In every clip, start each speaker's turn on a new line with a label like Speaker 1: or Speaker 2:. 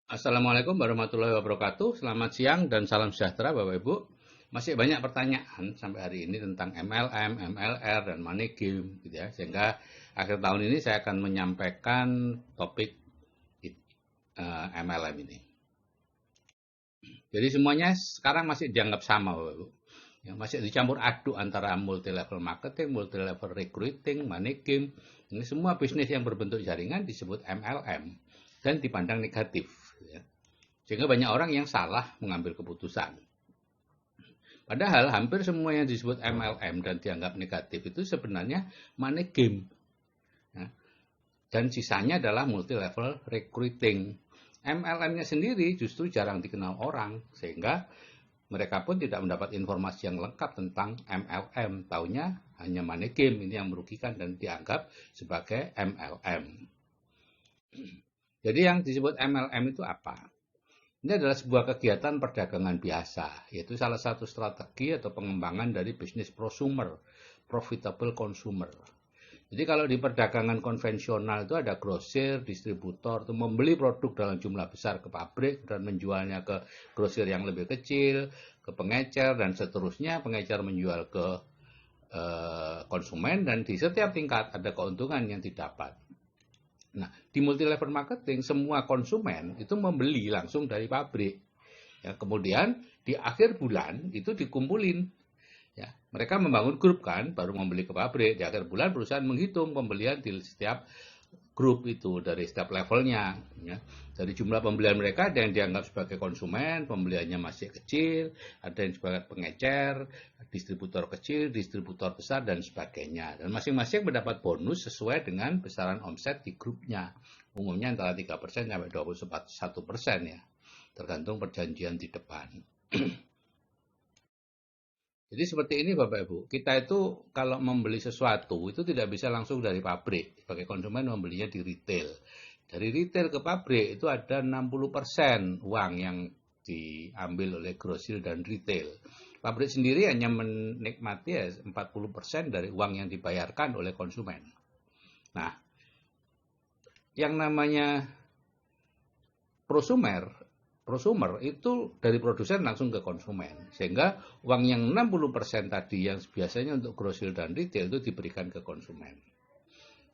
Speaker 1: Assalamualaikum warahmatullahi wabarakatuh. Selamat siang dan salam sejahtera Bapak Ibu. Masih banyak pertanyaan sampai hari ini tentang MLM, MLR, dan money game gitu ya. Sehingga akhir tahun ini saya akan menyampaikan topik MLM ini. Jadi semuanya sekarang masih dianggap sama Bapak Ibu. Ya, masih dicampur aduk antara multi level marketing, multi level recruiting, money game. Ini semua bisnis yang berbentuk jaringan disebut MLM dan dipandang negatif. Ya. Sehingga banyak orang yang salah mengambil keputusan. Padahal hampir semua yang disebut MLM dan dianggap negatif itu sebenarnya money game. Ya. Dan sisanya adalah multi level recruiting. MLM-nya sendiri justru jarang dikenal orang, sehingga mereka pun tidak mendapat informasi yang lengkap tentang MLM. Taunya hanya money game, ini yang merugikan dan dianggap sebagai MLM. Jadi yang disebut MLM itu apa? Ini adalah sebuah kegiatan perdagangan biasa, yaitu salah satu strategi atau pengembangan dari bisnis prosumer, profitable consumer. Jadi kalau di perdagangan konvensional itu ada grosir, distributor, itu membeli produk dalam jumlah besar ke pabrik dan menjualnya ke grosir yang lebih kecil, ke pengecer, dan seterusnya. Pengecer menjual ke konsumen, dan di setiap tingkat ada keuntungan yang didapat. Nah, di multi level marketing semua konsumen itu membeli langsung dari pabrik. Ya, kemudian di akhir bulan itu dikumpulin. Ya, mereka membangun grup kan, baru membeli ke pabrik. Di akhir bulan perusahaan menghitung pembelian di setiap grup itu dari setiap levelnya. Ya. Dari jumlah pembelian mereka ada yang dianggap sebagai konsumen, pembeliannya masih kecil, ada yang sebagai pengecer, distributor kecil, distributor besar, dan sebagainya. Dan masing-masing mendapat bonus sesuai dengan besaran omset di grupnya. Umumnya antara 3% sampai 21% ya, tergantung perjanjian di depan. Jadi seperti ini Bapak Ibu, kita itu kalau membeli sesuatu itu tidak bisa langsung dari pabrik. Sebagai konsumen membelinya di retail. Dari retail ke pabrik itu ada 60% uang yang diambil oleh grosir dan retail. Pabrik sendiri hanya menikmati 40% dari uang yang dibayarkan oleh konsumen. Nah, yang namanya prosumer itu dari produsen langsung ke konsumen. Sehingga uang yang 60% tadi yang biasanya untuk grosir dan retail itu diberikan ke konsumen.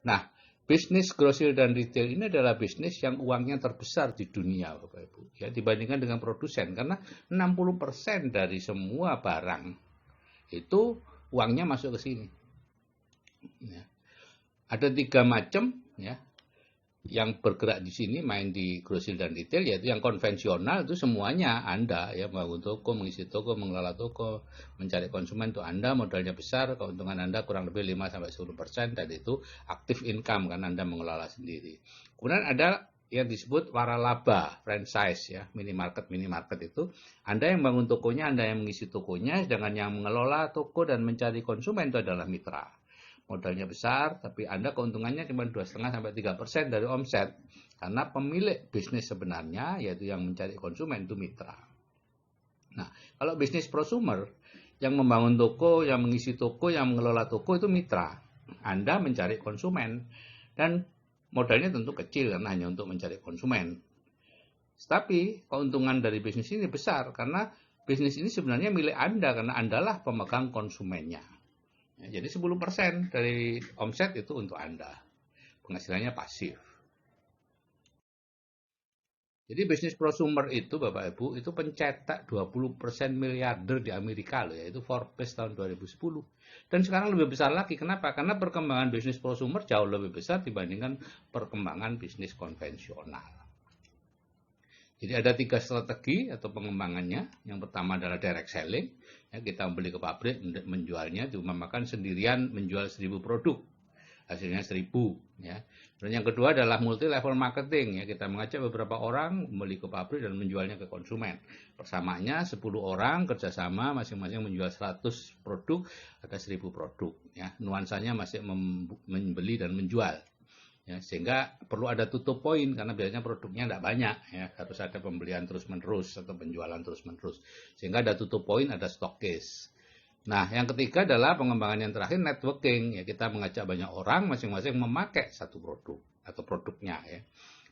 Speaker 1: Nah, bisnis grosir dan retail ini adalah bisnis yang uangnya terbesar di dunia, Bapak Ibu. Ya, dibandingkan dengan produsen. Karena 60% dari semua barang itu uangnya masuk ke sini. Ya. Ada 3 macam ya yang bergerak di sini, main di grosir dan retail, yaitu yang konvensional itu semuanya Anda ya, membangun toko, mengisi toko, mengelola toko, mencari konsumen itu Anda, modalnya besar, keuntungan Anda kurang lebih 5-10%, dan itu aktif income kan Anda mengelola sendiri. Kemudian ada yang disebut waralaba, franchise ya, minimarket itu Anda yang bangun tokonya, Anda yang mengisi tokonya, sedangkan yang mengelola toko dan mencari konsumen itu adalah mitra. Modalnya besar, tapi Anda keuntungannya cuma 2,5-3% dari omset. Karena pemilik bisnis sebenarnya, yaitu yang mencari konsumen, itu mitra. Nah, kalau bisnis prosumer, yang membangun toko, yang mengisi toko, yang mengelola toko, itu mitra. Anda mencari konsumen. Dan modalnya tentu kecil, karena hanya untuk mencari konsumen. Tapi keuntungan dari bisnis ini besar, karena bisnis ini sebenarnya milik Anda, karena Andalah pemegang konsumennya. Ya, jadi 10% dari omset itu untuk Anda. Penghasilannya pasif. Jadi bisnis prosumer itu Bapak Ibu itu pencetak 20% miliarder di Amerika loh, yaitu Forbes tahun 2010. Dan sekarang lebih besar lagi. Kenapa? Karena perkembangan bisnis prosumer jauh lebih besar dibandingkan perkembangan bisnis konvensional. Jadi ada 3 strategi atau pengembangannya. Yang pertama adalah direct selling. Ya, kita beli ke pabrik, menjualnya, diumpamakan sendirian menjual 1000 produk. Hasilnya 1000. Ya. Dan yang kedua adalah multi level marketing. Ya, kita mengajak beberapa orang membeli ke pabrik dan menjualnya ke konsumen. Persamaannya 10 orang kerjasama, masing-masing menjual 100 produk, ada 1000 produk. Ya. Nuansanya masih membeli dan menjual. Ya, sehingga perlu ada tutup poin karena biasanya produknya tidak banyak ya, harus ada pembelian terus menerus atau penjualan terus menerus, sehingga ada tutup poin, ada stokis. Nah, yang ketiga adalah pengembangan yang terakhir, networking ya, kita mengajak banyak orang masing-masing memakai satu produk atau produknya ya.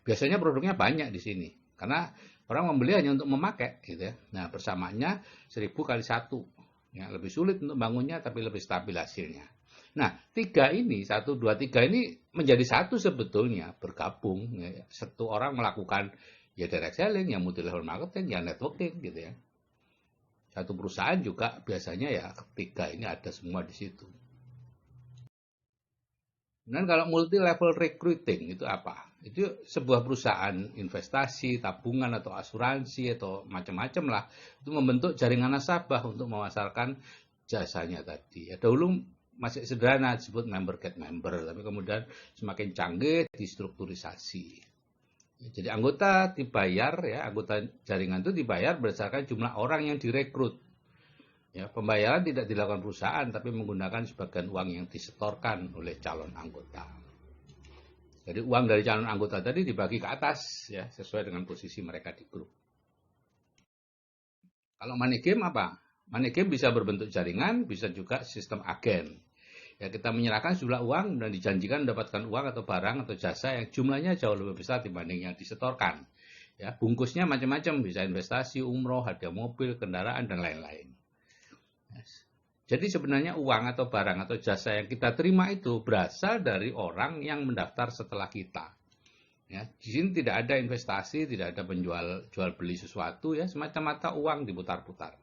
Speaker 1: Biasanya produknya banyak di sini Karena orang membeli hanya untuk memakai gitu ya. Nah, persamaannya 1000 kali 1. Ya, lebih sulit untuk bangunnya tapi lebih stabil hasilnya. Nah, 3 ini, 1, 2, 3 ini menjadi satu sebetulnya, bergabung. Ya. Satu orang melakukan ya direct selling, ya multi level marketing, ya networking gitu ya. Satu perusahaan juga biasanya ya ketiga ini ada semua di situ. Dan kalau multi level recruiting itu apa? Itu sebuah perusahaan investasi, tabungan atau asuransi atau macam-macam lah. Itu membentuk jaringan nasabah untuk memasarkan jasanya tadi. Ya, dahulu masih sederhana disebut member get member, tapi kemudian semakin canggih distrukturisasi. Jadi anggota dibayar ya, anggota jaringan itu dibayar berdasarkan jumlah orang yang direkrut. Ya, pembayaran tidak dilakukan perusahaan tapi menggunakan sebagian uang yang disetorkan oleh calon anggota. Jadi uang dari calon anggota tadi dibagi ke atas ya, sesuai dengan posisi mereka di grup. Kalau money game apa? Money game bisa berbentuk jaringan, bisa juga sistem agen. Ya, kita menyerahkan sejumlah uang dan dijanjikan mendapatkan uang atau barang atau jasa yang jumlahnya jauh lebih besar dibanding yang disetorkan. Ya, bungkusnya macam-macam, bisa investasi, umroh, hadiah mobil, kendaraan dan lain-lain. Jadi sebenarnya uang atau barang atau jasa yang kita terima itu berasal dari orang yang mendaftar setelah kita. Ya, di sini tidak ada investasi, tidak ada jual beli sesuatu ya, semata-mata uang diputar-putar.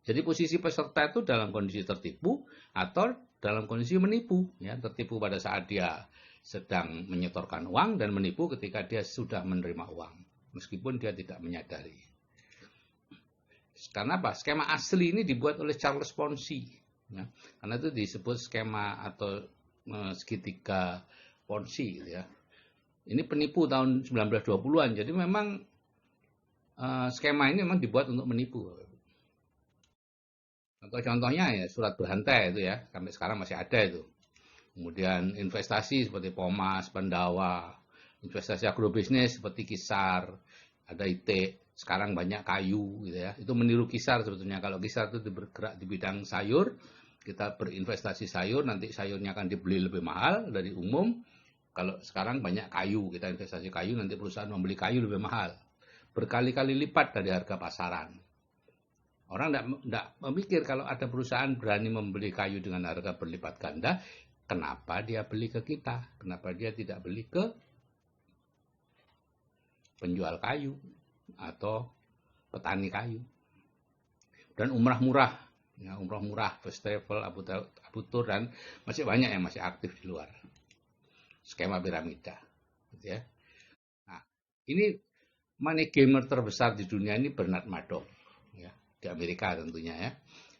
Speaker 1: Jadi posisi peserta itu dalam kondisi tertipu atau dalam kondisi menipu, ya, tertipu pada saat dia sedang menyetorkan uang dan menipu ketika dia sudah menerima uang, meskipun dia tidak menyadari. Karena apa? Skema asli ini dibuat oleh Charles Ponzi. Ya. Karena itu disebut skema atau segitiga Ponzi. Gitu ya. Ini penipu tahun 1920-an. Jadi memang skema ini memang dibuat untuk menipu. Atau contohnya ya surat berhantai itu ya. Sampai sekarang masih ada itu. Kemudian investasi seperti Pomas, Pandawa. Investasi agrobisnis seperti Kisar. Ada IT. Sekarang banyak kayu gitu ya. Itu meniru Kisar sebetulnya. Kalau Kisar itu bergerak di bidang sayur, kita berinvestasi sayur, nanti sayurnya akan dibeli lebih mahal dari umum. Kalau sekarang banyak kayu, kita investasi kayu, nanti perusahaan membeli kayu lebih mahal. Berkali-kali lipat dari harga pasaran. Orang tidak memikir kalau ada perusahaan berani membeli kayu dengan harga berlipat ganda, kenapa dia beli ke kita? Kenapa dia tidak beli ke penjual kayu atau petani kayu? Dan umrah murah, ya, umrah murah, First Travel, Abu Tur, dan masih banyak yang masih aktif di luar. Skema piramida, gitu ya. Nah, ini money gamer terbesar di dunia ini Bernard Madoff, ya, di Amerika tentunya ya.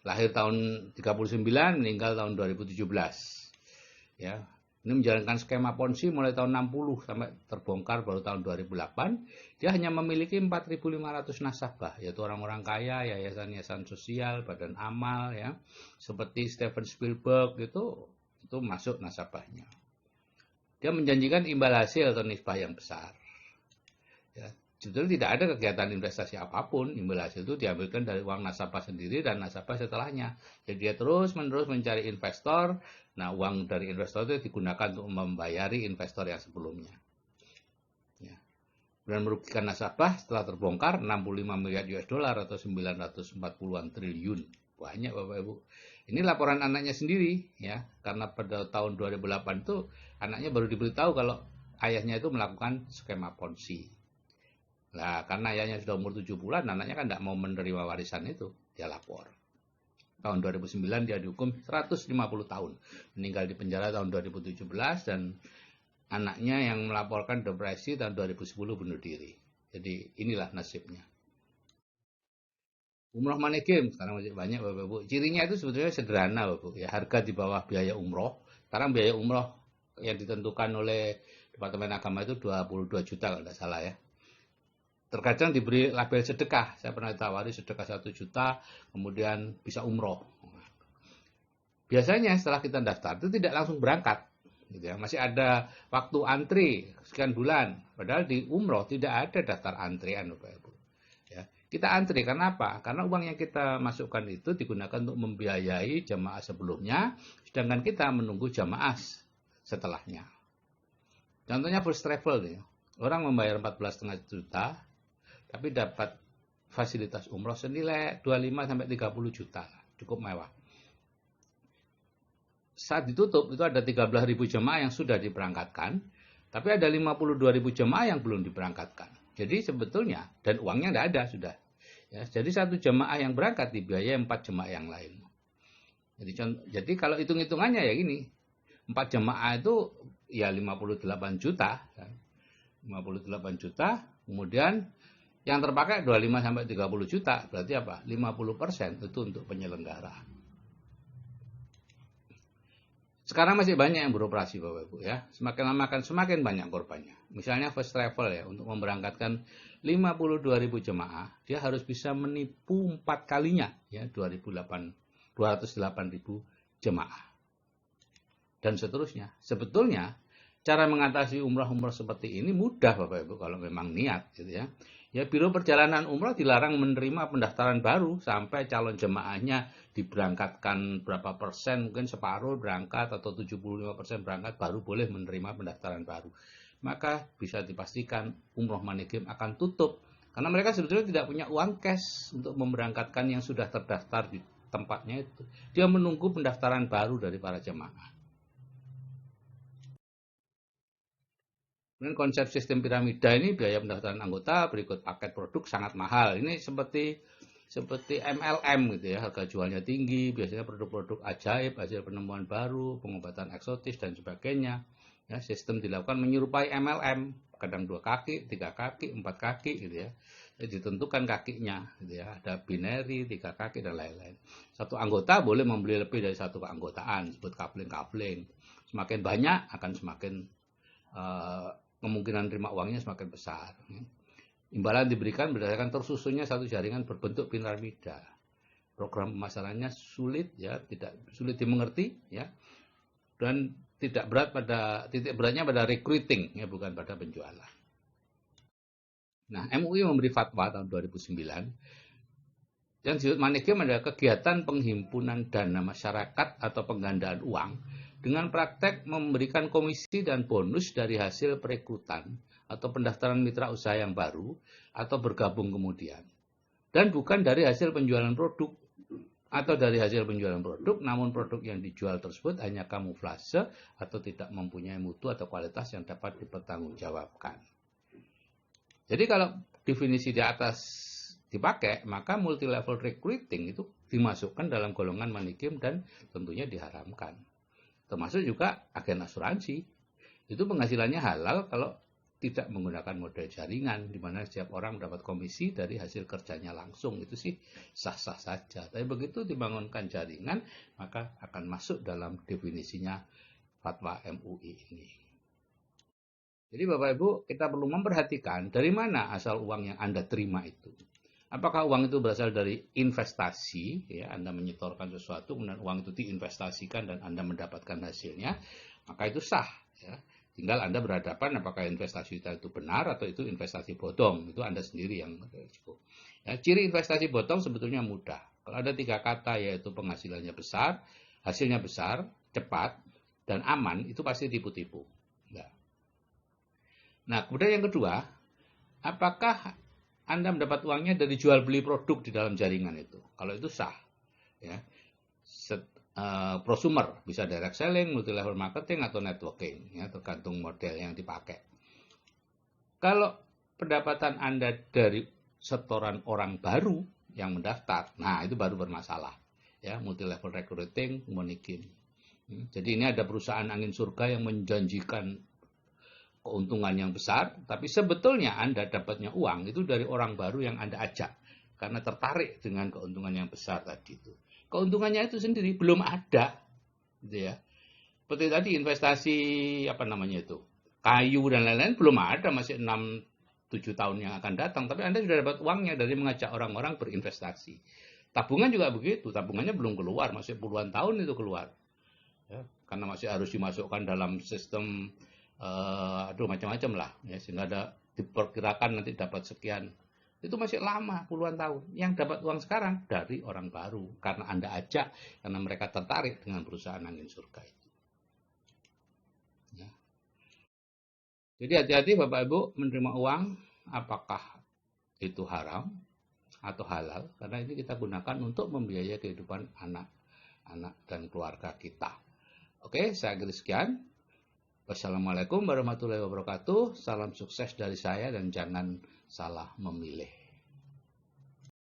Speaker 1: Lahir tahun 39, meninggal tahun 2017. Ya, ini menjalankan skema Ponzi mulai tahun 60 sampai terbongkar baru tahun 2008. Dia hanya memiliki 4.500 nasabah, yaitu orang-orang kaya, yayasan-yayasan sosial, badan amal, ya, seperti Steven Spielberg itu masuk nasabahnya. Dia menjanjikan imbal hasil atau nisbah yang besar. Ya, sebetulnya tidak ada kegiatan investasi apapun, imbal hasil itu diambilkan dari uang nasabah sendiri dan nasabah setelahnya. Jadi dia terus-menerus mencari investor. Nah, uang dari investor itu digunakan untuk membayari investor yang sebelumnya. Ya. Dan merugikan nasabah setelah terbongkar 65 miliar US dollar atau 940-an triliun. Banyak Bapak Ibu. Ini laporan anaknya sendiri ya, karena pada tahun 2008 itu anaknya baru diberitahu kalau ayahnya itu melakukan skema Ponzi. Nah, karena ayahnya sudah umur 7 bulan, anaknya kan tidak mau menerima warisan itu, dia lapor. Tahun 2009 dia dihukum 150 tahun. Meninggal di penjara tahun 2017 dan anaknya yang melaporkan depresi tahun 2010 bunuh diri. Jadi inilah nasibnya. Umroh money game sekarang masih banyak Bapak Ibu. Cirinya itu sebetulnya sederhana Bapak Ibu. Ya, harga di bawah biaya umroh. Sekarang biaya umroh yang ditentukan oleh Departemen Agama itu 22 juta kalau tidak salah ya. Terkadang diberi label sedekah. Saya pernah ditawari sedekah 1 juta, kemudian bisa umroh. Biasanya setelah kita daftar itu tidak langsung berangkat. Gitu ya. Masih ada waktu antri sekian bulan. Padahal di umroh tidak ada daftar antrian Bapak Ibu. Ya. Kita antri karena apa? Karena uang yang kita masukkan itu digunakan untuk membiayai jamaah sebelumnya, sedangkan kita menunggu jamaah setelahnya. Contohnya first travel nih. Orang membayar 14,5 juta, tapi dapat fasilitas umroh senilai 25 sampai 30 juta, cukup mewah. Saat ditutup itu ada 13.000 jemaah yang sudah diberangkatkan, tapi ada 52.000 jemaah yang belum diberangkatkan. Jadi sebetulnya, dan uangnya tidak ada sudah. Ya, jadi satu jemaah yang berangkat dibiayai 4 jemaah yang lain. Jadi kalau hitung-hitungannya ya gini, 4 jemaah itu ya 58 juta. 58 juta, kemudian yang terpakai 25 sampai 30 juta, berarti apa? 50% itu untuk penyelenggara. Sekarang masih banyak yang beroperasi Bapak Ibu ya. Semakin lama akan semakin banyak korbannya. Misalnya First Travel ya, untuk memberangkatkan 52.000 jemaah, dia harus bisa menipu 4 kalinya ya, 208.000 jemaah. Dan seterusnya. Sebetulnya cara mengatasi umrah-umrah seperti ini mudah Bapak Ibu kalau memang niat gitu ya. Ya, Biro Perjalanan Umrah dilarang menerima pendaftaran baru sampai calon jemaahnya diberangkatkan berapa persen, mungkin separuh berangkat atau 75% berangkat, baru boleh menerima pendaftaran baru. Maka bisa dipastikan umroh Money Game akan tutup karena mereka sebetulnya tidak punya uang cash untuk memberangkatkan yang sudah terdaftar di tempatnya itu. Dia menunggu pendaftaran baru dari para jemaah. Kemudian konsep sistem piramida ini biaya pendaftaran anggota berikut paket produk sangat mahal. Ini seperti MLM gitu ya, harga jualnya tinggi, biasanya produk-produk ajaib, hasil penemuan baru, pengobatan eksotis dan sebagainya. Ya, sistem dilakukan menyerupai MLM, kadang 2 kaki, 3 kaki, 4 kaki gitu ya. Jadi ditentukan kakinya gitu ya, ada binary, 3 kaki dan lain-lain. Satu anggota boleh membeli lebih dari satu keanggotaan, disebut coupling-coupling. Semakin banyak akan semakin kemungkinan terima uangnya semakin besar. Imbalan diberikan berdasarkan tersusunnya satu jaringan berbentuk piramida. Program pemasarannya sulit ya, tidak sulit dimengerti ya, dan tidak berat pada titik beratnya pada recruiting ya, bukan pada penjualan. Nah, MUI memberi fatwa tahun 2009 yang disebut Money Game adalah kegiatan penghimpunan dana masyarakat atau penggandaan uang dengan praktek memberikan komisi dan bonus dari hasil perekrutan atau pendaftaran mitra usaha yang baru atau bergabung kemudian. Dan bukan dari hasil penjualan produk atau dari hasil penjualan produk, namun produk yang dijual tersebut hanya kamuflase atau tidak mempunyai mutu atau kualitas yang dapat dipertanggungjawabkan. Jadi kalau definisi di atas dipakai, maka multi level recruiting itu dimasukkan dalam golongan money game dan tentunya diharamkan. Termasuk juga agen asuransi. Itu penghasilannya halal kalau tidak menggunakan model jaringan, di mana setiap orang mendapat komisi dari hasil kerjanya langsung. Itu sih sah-sah saja. Tapi begitu dibangunkan jaringan, maka akan masuk dalam definisinya fatwa MUI ini. Jadi Bapak Ibu, kita perlu memperhatikan dari mana asal uang yang Anda terima itu. Apakah uang itu berasal dari investasi, ya, Anda menyetorkan sesuatu, kemudian uang itu diinvestasikan dan Anda mendapatkan hasilnya, maka itu sah. Ya. Tinggal Anda berhadapan apakah investasi itu benar atau itu investasi bodong. Itu Anda sendiri yang risiko. Ya, ciri investasi bodong sebetulnya mudah. Kalau ada 3 kata, yaitu penghasilannya besar, hasilnya besar, cepat, dan aman, itu pasti tipu-tipu. Ya. Nah, kemudian yang kedua, apakah Anda mendapat uangnya dari jual beli produk di dalam jaringan itu? Kalau itu sah, ya. Prosumer bisa direct selling, multi level marketing atau networking, ya, tergantung model yang dipakai. Kalau pendapatan Anda dari setoran orang baru yang mendaftar, nah itu baru bermasalah, ya, multi level recruiting, money game. Jadi ini ada perusahaan angin surga yang menjanjikan keuntungan yang besar, tapi sebetulnya Anda dapatnya uang itu dari orang baru yang Anda ajak karena tertarik dengan keuntungan yang besar tadi itu. Keuntungannya itu sendiri belum ada, gitu ya. Seperti tadi investasi apa namanya itu, kayu dan lain-lain belum ada, masih 6-7 tahun yang akan datang, tapi Anda sudah dapat uangnya dari mengajak orang-orang berinvestasi. Tabungan juga begitu, tabungannya belum keluar, masih puluhan tahun itu keluar, ya, karena masih harus dimasukkan dalam sistem macam-macam lah ya, sehingga ada diperkirakan nanti dapat sekian. Itu masih lama, puluhan tahun. Yang dapat uang sekarang dari orang baru karena Anda ajak, karena mereka tertarik dengan perusahaan angin surga itu. Jadi hati-hati Bapak Ibu menerima uang, apakah itu haram atau halal, karena ini kita gunakan untuk membiayai kehidupan anak-anak dan keluarga kita. Oke, saya akhiri sekian. Wassalamualaikum warahmatullahi wabarakatuh. Salam sukses dari saya dan jangan salah memilih.